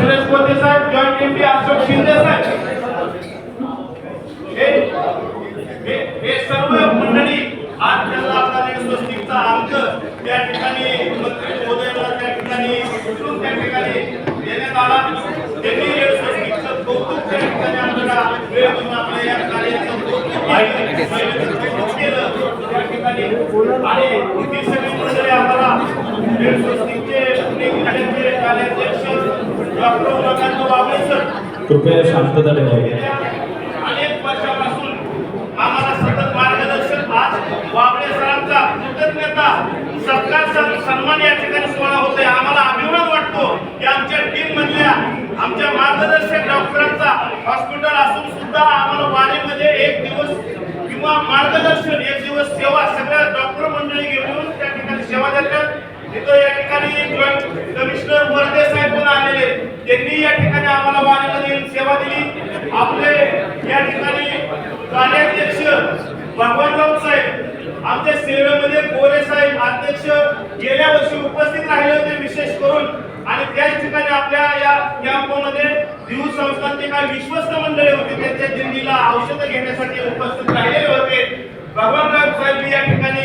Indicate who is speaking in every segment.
Speaker 1: सुरेश कोते साहेब, joint MP Ashok Shinde साहेब, हे सर्व मंडळी आज त्यांना आपला स्वस्तिकचा अंक त्या ठिकाणी मंत्री महोदयांना त्या ठिकाणी उचलून त्या ठिकाणी देण्यात आला. त्यांनी स्वस्तिकचं कौतुक त्या ठिकाणी आपल्याला वेळ देऊन आपल्या या कार्याचं कौतुक केलं त्या ठिकाणी. आणि ही सगळी मंडळी आम्हाला स्वस्तिकचे कार्याध्यक्ष डॉक्टर उमाकांत वाबळे सर
Speaker 2: कृपया शांतता ठेवा.
Speaker 1: अनेक वर्षापासून आम्हाला सतत मार्गदर्शन. आज वाबळे सरांचा कृतज्ञता सत्कार सन्मान या ठिकाणी सोहळा होतोय. आम्हाला अभिमान वाटतो की आमच्या टीम मधल्या आमच्या मार्गदर्शक डॉक्टरांचा हॉस्पिटल असून सुद्धा आम्हाला वारीमध्ये एक दिवस किंवा मार्गदर्शन एक दिवस सेवा सगळ्या डॉक्टर मंडळी घेऊन त्या ठिकाणी सेवा देतात. तिथं या ठिकाणी जॉईंट कमिशनर वर्दे साहेब पण आलेले, त्यांनी या ठिकाणी आम्हाला वारीमध्ये सेवा दिली. आपले या ठिकाणी कार्याध्यक्ष भगवानराव साहेब, आमच्या सेवेमध्ये गोरे साहेब अध्यक्ष गेल्या वर्षी उपस्थित राहिले होते विशेष करून. आणि त्याच ठिकाणी आपल्या या कॅम्पमध्ये दिवू संस्थांचे काही विश्वस्त मंडळी होते, त्यांच्या दिंडीला औषधं घेण्यासाठी उपस्थित राहिलेले होते. भगवानराव साहेब या ठिकाणी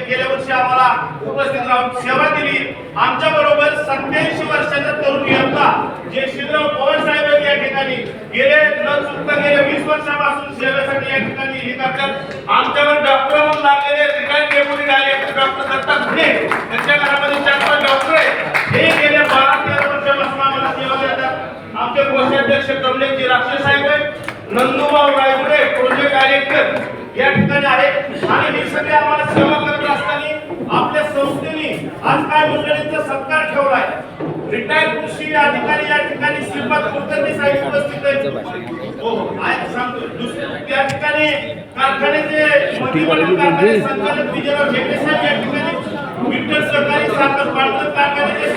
Speaker 1: गेल्या वर्षी आम्हाला उपस्थित राहून सेवा दिली. आमच्या बरोबर 87 वर्षाचा तरुण योद्धा जयश्रीराव पवार साहेब या ठिकाणी गेले न चुकता गेले 20 वर्षापासून सेवेसाठी या ठिकाणी हे करतात. आमच्यावर डॉक्टर म्हणून लागलेले retired deputy director doctor Datta Ghule, त्यांच्या घरामध्ये 4-5 डॉक्टर आहेत. हे गेल्या 12-13 वर्षापासून आम्हाला सेवा देतात. आमचे कोषाध्यक्ष कमलेशजी राक्षे साहेब आहेत, नंदुभाऊ रायगुडे प्रोजेक्ट डायरेक्टर या ठिकाणी आहेत. आणि हे सगळे आम्हाला सेवा करत असताना आपल्या संस्थेने आज काय मंडळींचा सत्कार ठेवलाय. रिटायर्ड कृषी अधिकारी या ठिकाणी श्रीपाद कुलकर्णी साहेब उपस्थित आहेत. हो आहे सांगतो. त्या ठिकाणी कारखान्याचे संचालक विजयराव झेंडे साहेब या ठिकाणी विठ्ठल सहकारी साखर कारखान्याचे